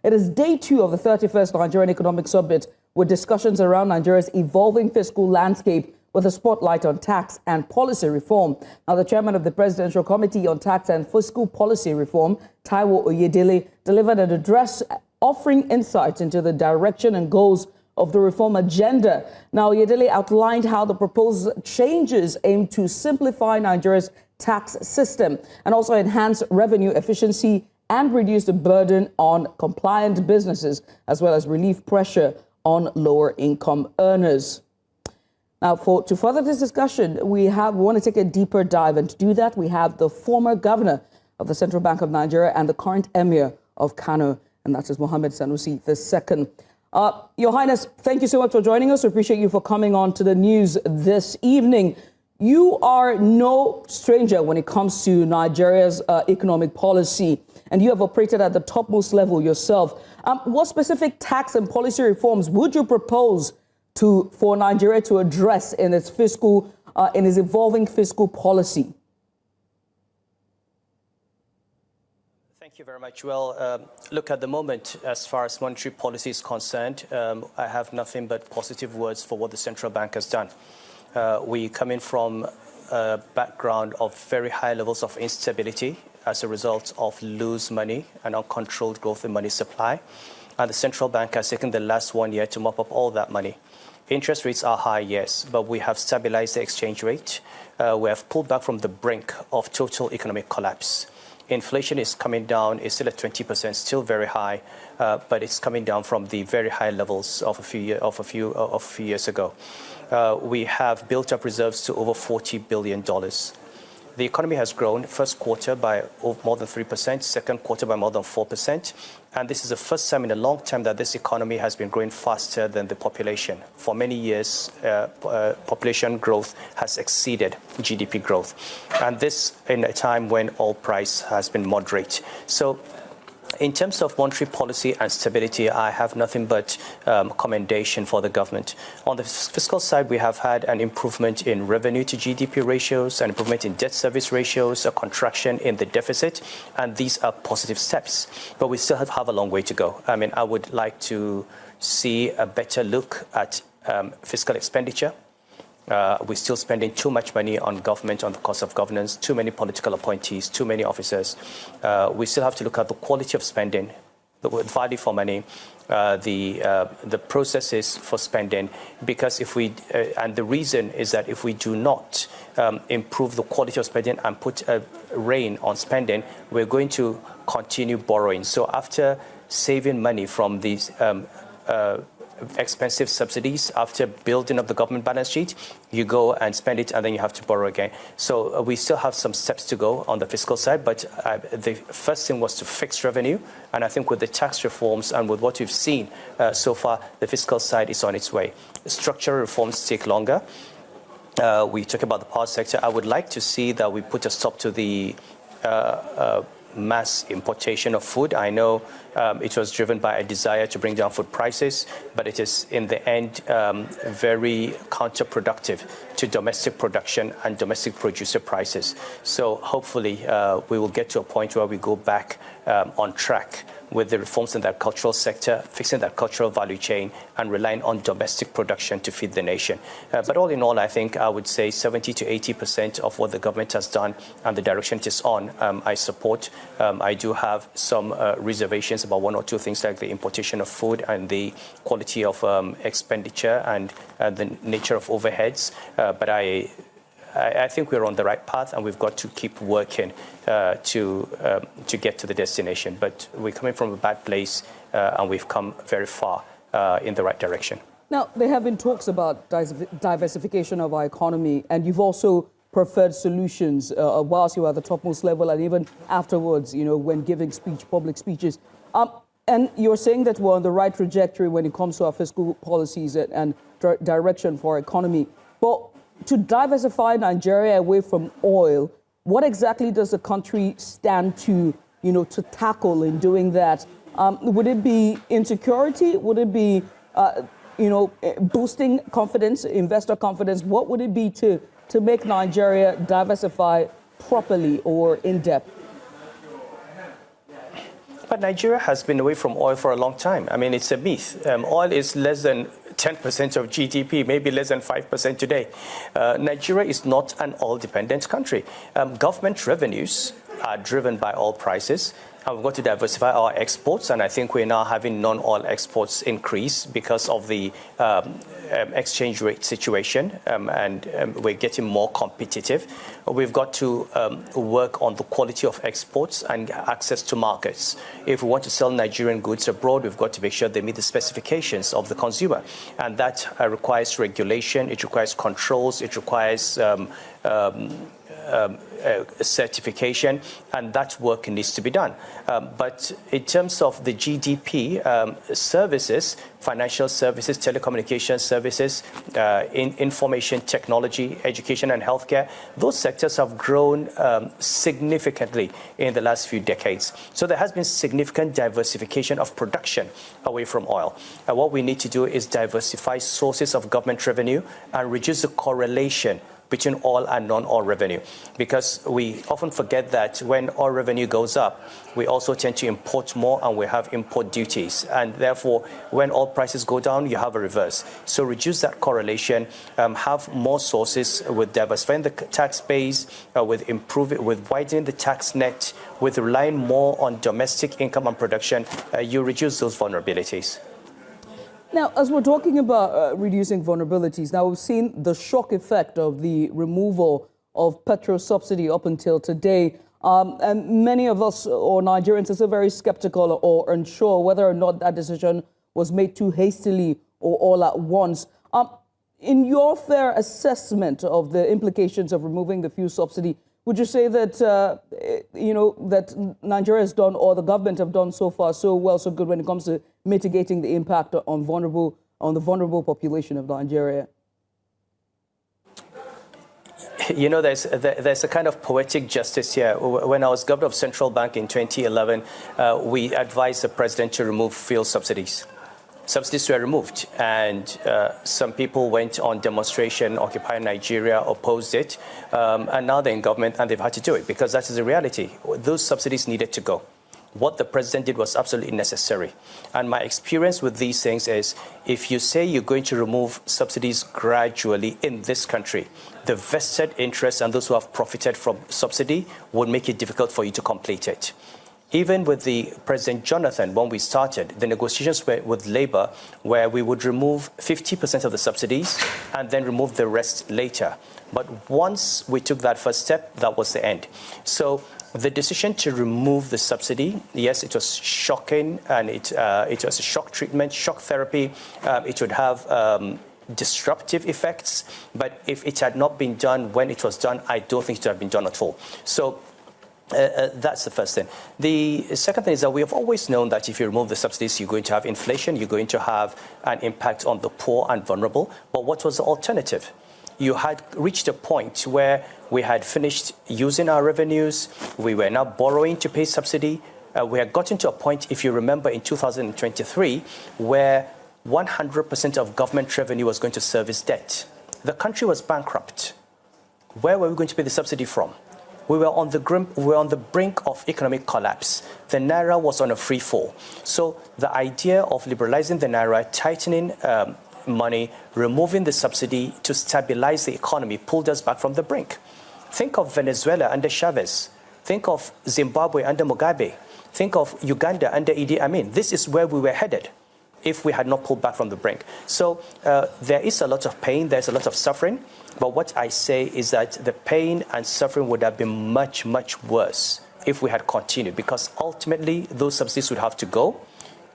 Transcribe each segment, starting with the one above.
It is day 2 of the 31st Nigerian Economic Summit, with discussions around Nigeria's evolving fiscal landscape with a spotlight on tax and policy reform. Now, the chairman of the Presidential Committee on Tax and Fiscal Policy Reform, Taiwo Oyedele, delivered an address offering insights into the direction and goals of the reform agenda. Now, Oyedele outlined how the proposed changes aim to simplify Nigeria's tax system and also enhance revenue efficiency and reduce the burden on compliant businesses, as well as relieve pressure on lower income earners. Now, to further this discussion, we want to take a deeper dive, and to do that, we have the former governor of the Central Bank of Nigeria and the current Emir of Kano, and that is Muhammadu Sanusi II. Your Highness, thank you so much for joining us. We appreciate you for coming on to the news this evening. You are no stranger when it comes to Nigeria's economic policy, and you have operated at the topmost level yourself. What specific tax and policy reforms would you propose for Nigeria to address in its evolving fiscal policy? Thank you very much. Well, look, at the moment, as far as monetary policy is concerned, I have nothing but positive words for what the central bank has done. We come in from a background of very high levels of instability as a result of loose money and uncontrolled growth in money supply. And the central bank has taken the last 1 year to mop up all that money. Interest rates are high, yes, but we have stabilized the exchange rate. We have pulled back from the brink of total economic collapse. Inflation is coming down. It's still at 20%, still very high, but it's coming down from the very high levels of a few years ago. We have built up reserves to over $40 billion. The economy has grown first quarter by more than 3%, second quarter by more than 4%. And this is the first time in a long time that this economy has been growing faster than the population. For many years, population growth has exceeded GDP growth. And this in a time when oil price has been moderate. So in terms of monetary policy and stability, I have nothing but commendation for the government. On the fiscal side, we have had an improvement in revenue to GDP ratios, an improvement in debt service ratios, a contraction in the deficit, and these are positive steps. But we still have a long way to go. I mean, I would like to see a better look at fiscal expenditure. We're still spending too much money on government, on the cost of governance, too many political appointees, too many officers. We still have to look at the quality of spending, the value for money, the processes for spending, because and the reason is that if we do not improve the quality of spending and put a rein on spending, we're going to continue borrowing. So after saving money from these expensive subsidies, after building up the government balance sheet, you go and spend it and then you have to borrow again. So we still have some steps to go on the fiscal side, but the first thing was to fix revenue. And I think with the tax reforms and with what we've seen so far, the fiscal side is on its way. Structural reforms take longer. We talk about the power sector. I would like to see that we put a stop to the mass importation of food. I know it was driven by a desire to bring down food prices, but it is in the end very counterproductive to domestic production and domestic producer prices. So hopefully we will get to a point where we go back on track with the reforms in the agricultural sector, fixing that cultural value chain and relying on domestic production to feed the nation. But all in all, I think I would say 70 to 80% of what the government has done and the direction it is on, I support. I do have some reservations about one or two things like the importation of food and the quality of expenditure and the nature of overheads. But I think we're on the right path, and we've got to keep working to get to the destination. But we're coming from a bad place, and we've come very far in the right direction. Now, there have been talks about diversification of our economy, and you've also preferred solutions whilst you were at the topmost level and even afterwards, when giving public speeches. And you're saying that we're on the right trajectory when it comes to our fiscal policies and direction for our economy. But to diversify Nigeria away from oil, what exactly does the country stand to tackle in doing that? Would it be insecurity? Would it be, boosting confidence, investor confidence? What would it be to make Nigeria diversify properly or in depth? But Nigeria has been away from oil for a long time. I mean, it's a myth. Oil is less than 10% of GDP, maybe less than 5% today. Nigeria is not an oil-dependent country. Government revenues are driven by oil prices. And we've got to diversify our exports, and I think we're now having non-oil exports increase because of the exchange rate situation, and we're getting more competitive. We've got to work on the quality of exports and access to markets. If we want to sell Nigerian goods abroad, we've got to make sure they meet the specifications of the consumer, and that requires regulation, it requires controls, it requires certification, and that work needs to be done. But in terms of the GDP, services, financial services, telecommunication services, information technology, education and healthcare, those sectors have grown significantly in the last few decades. So there has been significant diversification of production away from oil. What we need to do is diversify sources of government revenue and reduce the correlation between oil and non-oil revenue, because we often forget that when oil revenue goes up, we also tend to import more, and we have import duties, and therefore when oil prices go down, you have a reverse. So reduce that correlation, have more sources with diversifying the tax base, with widening the tax net, with relying more on domestic income and production, you reduce those vulnerabilities. Now, as we're talking about reducing vulnerabilities, now we've seen the shock effect of the removal of petrol subsidy up until today. And many of us or Nigerians are still very skeptical or unsure whether or not that decision was made too hastily or all at once. In your fair assessment of the implications of removing the fuel subsidy, would you say that, that Nigeria has done, or the government have done so far so well, so good when it comes to mitigating the impact on the vulnerable population of Nigeria? You know, there's a kind of poetic justice here. When I was governor of Central Bank in 2011, we advised the president to remove fuel subsidies. Subsidies were removed, and some people went on demonstration, Occupy Nigeria, opposed it, and now they're in government and they've had to do it because that is the reality. Those subsidies needed to go. What the president did was absolutely necessary. And my experience with these things is, if you say you're going to remove subsidies gradually in this country, the vested interests and those who have profited from subsidy would make it difficult for you to complete it. Even with the President Jonathan, when we started, the negotiations were with Labour, where we would remove 50% of the subsidies and then remove the rest later. But once we took that first step, that was the end. So the decision to remove the subsidy, yes, it was shocking, and it was a shock treatment, shock therapy. It would have disruptive effects. But if it had not been done when it was done, I don't think it would have been done at all. So that's the first thing. The second thing is that we have always known that if you remove the subsidies, you're going to have inflation, you're going to have an impact on the poor and vulnerable. But what was the alternative? You had reached a point where we had finished using our revenues. We were now borrowing to pay subsidy. We had gotten to a point, if you remember, in 2023, where 100% of government revenue was going to service debt. The country was bankrupt. Where were we going to pay the subsidy from? We were on the brink of economic collapse. The naira was on a free fall. So the idea of liberalizing the naira, tightening money, removing the subsidy to stabilize the economy pulled us back from the brink. Think of Venezuela under Chavez. Think of Zimbabwe under Mugabe. Think of Uganda under Idi Amin. This is where we were headed if we had not pulled back from the brink. So there is a lot of pain, there's a lot of suffering. But what I say is that the pain and suffering would have been much, much worse if we had continued, because ultimately those subsidies would have to go.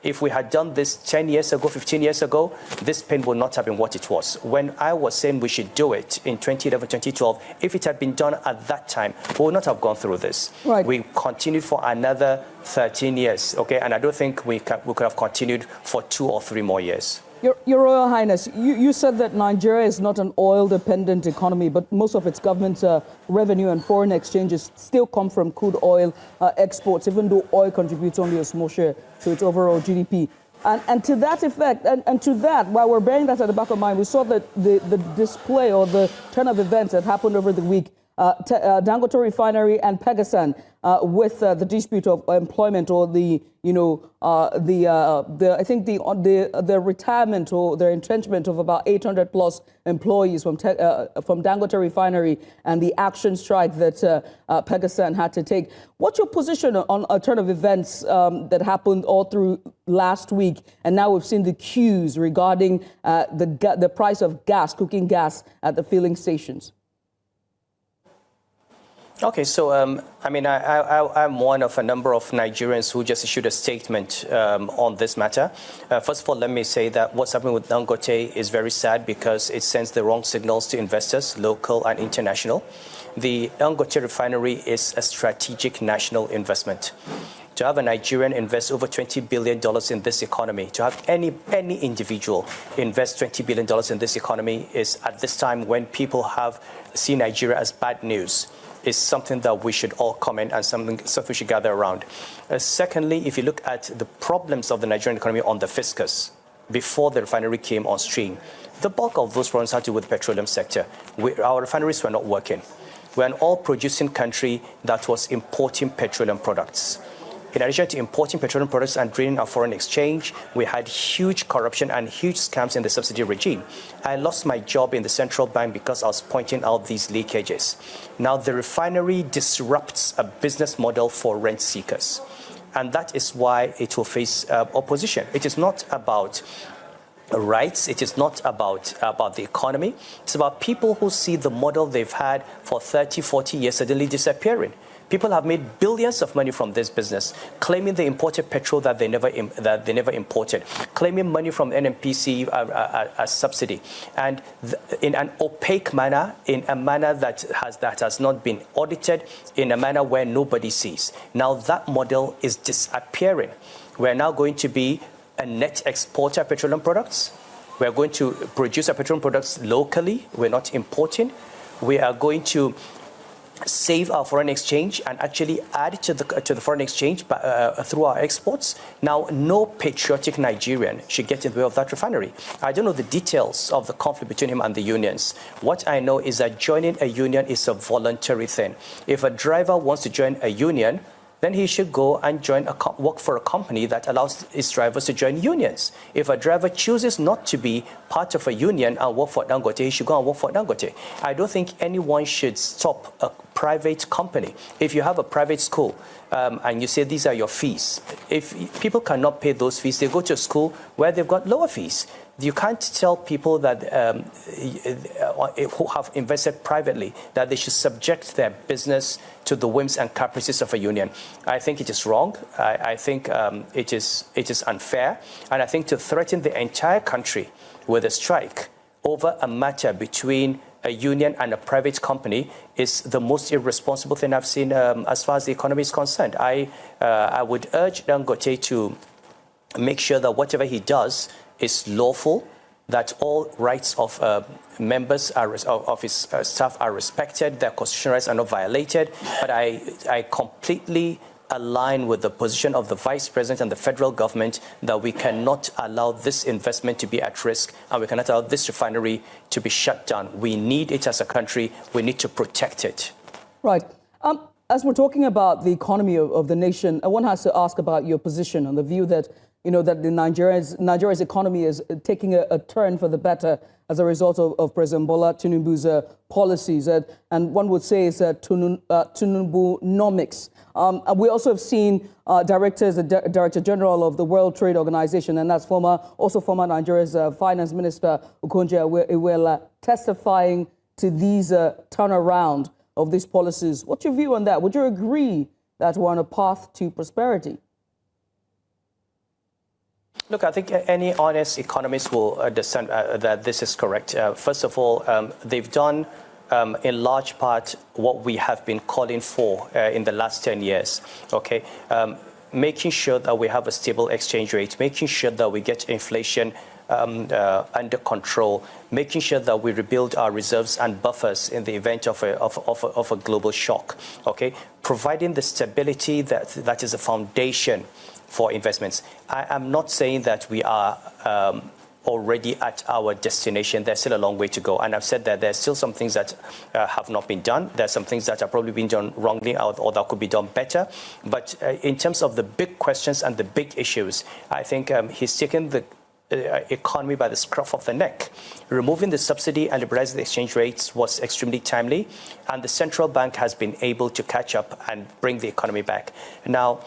If we had done this 10 years ago, 15 years ago, this pain would not have been what it was. When I was saying we should do it in 2011, 2012, if it had been done at that time, we would not have gone through this. Right. We continued for another 13 years, okay? And I don't think we could have continued for 2 or 3 more years. Your Royal Highness, you said that Nigeria is not an oil-dependent economy, but most of its government's revenue and foreign exchanges still come from crude oil exports, even though oil contributes only a small share to its overall GDP. And to that effect, and to that, while we're bearing that at the back of mind, we saw that the display or the turn of events that happened over the week Dangote Refinery and Pegasan with the dispute of employment, or the retirement or the entrenchment of about 800 plus employees from Dangote Refinery, and the action strike that Pegasan had to take. What's your position on a turn of events that happened all through last week, and now we've seen the cues regarding the price of gas, cooking gas at the filling stations? Okay, so I'm one of a number of Nigerians who just issued a statement on this matter. First of all, let me say that what's happening with Dangote is very sad because it sends the wrong signals to investors, local and international. The Dangote refinery is a strategic national investment. To have a Nigerian invest over $20 billion in this economy, to have any individual invest $20 billion in this economy is, at this time when people have seen Nigeria as bad news, is something that we should all comment and something we should gather around. Secondly, if you look at the problems of the Nigerian economy on the fiscus before the refinery came on stream, the bulk of those problems had to do with the petroleum sector. Our refineries were not working. We're an all-producing country that was importing petroleum products. In addition to importing petroleum products and draining our foreign exchange, we had huge corruption and huge scams in the subsidy regime. I lost my job in the central bank because I was pointing out these leakages. Now, the refinery disrupts a business model for rent seekers, and that is why it will face opposition. It is not about rights. It is not about the economy. It's about people who see the model they've had for 30, 40 years suddenly disappearing. People have made billions of money from this business, claiming they imported petrol that they never imported, claiming money from NNPC as subsidy, and in an opaque manner, in a manner that has not been audited, in a manner where nobody sees. Now that model is disappearing. We're now going to be a net exporter of petroleum products. We're going to produce our petroleum products locally. We're not importing. We are going to save our foreign exchange and actually add to the foreign exchange through our exports. Now, no patriotic Nigerian should get in the way of that refinery. I don't know the details of the conflict between him and the unions. What I know is that joining a union is a voluntary thing. If a driver wants to join a union, then he should go and work for a company that allows its drivers to join unions. If a driver chooses not to be part of a union and work for Dangote, he should go and work for Dangote. I don't think anyone should stop a private company. If you have a private school and you say these are your fees, if people cannot pay those fees, they go to a school where they've got lower fees. You can't tell people that who have invested privately that they should subject their business to the whims and caprices of a union. I think it is wrong. I think it is unfair. And I think to threaten the entire country with a strike over a matter between a union and a private company is the most irresponsible thing I've seen as far as the economy is concerned. I would urge Dangote to make sure that whatever he does is lawful, that all rights of members of his staff are respected, their constitutional rights are not violated. But I completely align with the position of the Vice President and the federal government that we cannot allow this investment to be at risk, and we cannot allow this refinery to be shut down. We need it as a country. We need to protect it. Right. As we're talking about the economy of the nation, one has to ask about your position on the view that that Nigeria's economy is taking a turn for the better as a result of President Bola Tinubu's policies. And one would say it's Tinubunomics. We also have seen Director General of the World Trade Organization, and that's former Nigeria's Finance Minister Iweala, testifying to these turnaround of these policies. What's your view on that? Would you agree that we're on a path to prosperity? Look, I think any honest economist will understand that this is correct. First of all, they've done in large part what we have been calling for in the last 10 years, okay? Making sure that we have a stable exchange rate, making sure that we get inflation under control, making sure that we rebuild our reserves and buffers in the event of a global shock, okay? Providing the stability that is a foundation for investments. I am not saying that we are already at our destination. There's still a long way to go. And I've said that there's still some things that have not been done. There's some things that are probably being done wrongly or that could be done better. But in terms of the big questions and the big issues, I think he's taken the economy by the scruff of the neck. Removing the subsidy and liberalizing the exchange rates was extremely timely, and the central bank has been able to catch up and bring the economy back. Now,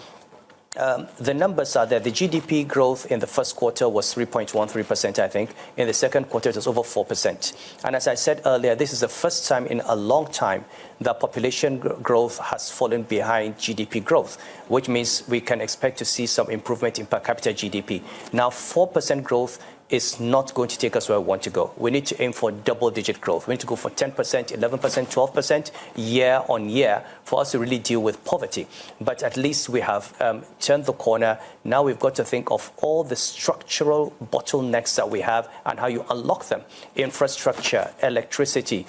the numbers are there. The GDP growth in the first quarter was 3.13%, I think. In the second quarter, it was over 4%. And as I said earlier, this is the first time in a long time that population growth has fallen behind GDP growth, which means we can expect to see some improvement in per capita GDP. Now, 4% growth is not going to take us where we want to go. We need to aim for double-digit growth. We need to go for 10%, 11%, 12% year on year for us to really deal with poverty. But at least we have turned the corner. Now we've got to think of all the structural bottlenecks that we have and how you unlock them. Infrastructure, electricity,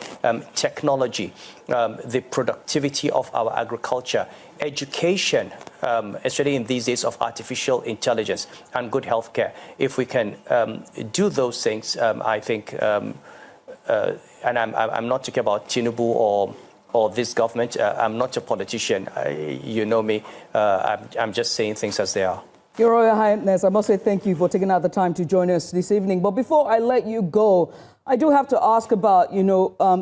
technology, the productivity of our agriculture, education, especially in these days of artificial intelligence, and good healthcare. If we can do those things, I think, and I'm not talking about Tinubu or this government. I'm not a politician. You know me. I'm just saying things as they are. Your Royal Highness, I must say thank you for taking out the time to join us this evening. But before I let you go, I do have to ask about,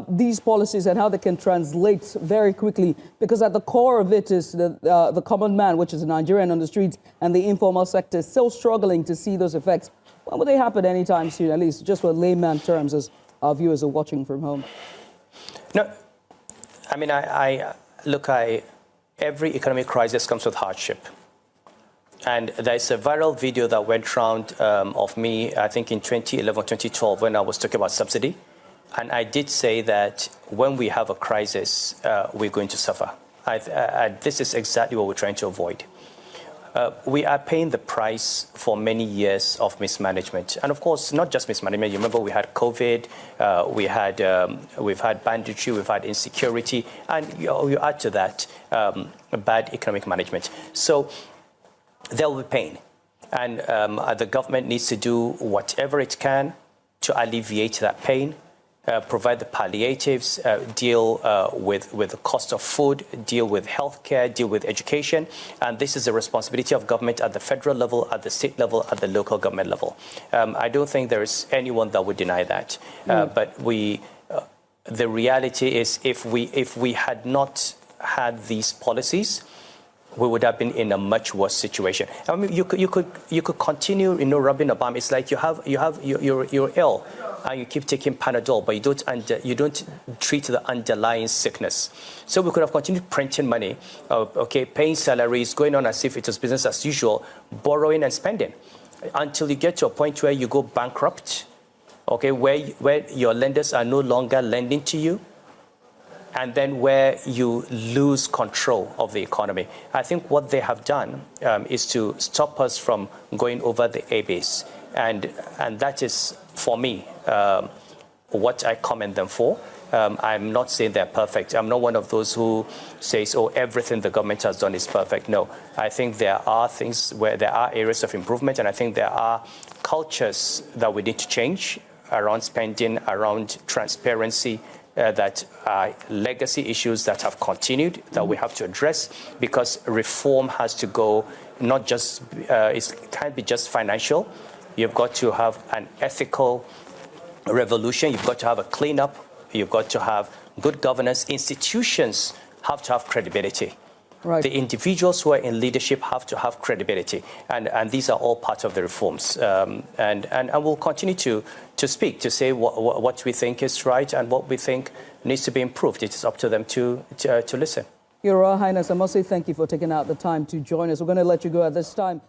these policies and how they can translate very quickly, because at the core of it is the common man, which is the Nigerian on the streets, and the informal sector still struggling to see those effects. When will they happen anytime soon, at least just for layman terms, as our viewers are watching from home? No, I mean, every economic crisis comes with hardship. And there's a viral video that went round of me, I think in 2011 or 2012, when I was talking about subsidy. And I did say that when we have a crisis, we're going to suffer. This is exactly what we're trying to avoid. We are paying the price for many years of mismanagement. And of course, not just mismanagement. You remember we had COVID, we've had banditry, we've had insecurity, and you add to that bad economic management. So there will be pain, and the government needs to do whatever it can to alleviate that pain, provide the palliatives, deal with the cost of food, deal with healthcare, deal with education. And this is the responsibility of government at the federal level, at the state level, at the local government level. I don't think there is anyone that would deny that. But the reality is, if we had not had these policies, we would have been in a much worse situation. I mean, you could continue, rubbing a balm. It's like you're ill and you keep taking Panadol, but you don't treat the underlying sickness. So we could have continued printing money, paying salaries, going on as if it was business as usual, borrowing and spending, until you get to a point where you go bankrupt, where your lenders are no longer lending to you, and then where you lose control of the economy. I think what they have done is to stop us from going over the abyss. And that is, for me, what I commend them for. I'm not saying they're perfect. I'm not one of those who says, everything the government has done is perfect. No, I think there are things where there are areas of improvement, and I think there are cultures that we need to change around spending, around transparency, that are legacy issues that have continued that we have to address, because reform has to go, not just, it can't be just financial. You've got to have an ethical revolution. You've got to have a cleanup. You've got to have good governance. Institutions have to have credibility. Right. The individuals who are in leadership have to have credibility, and these are all part of the reforms. And we'll continue to speak, to say what we think is right and what we think needs to be improved. It is up to them to listen. Your Royal Highness, I must say thank you for taking out the time to join us. We're going to let you go at this time.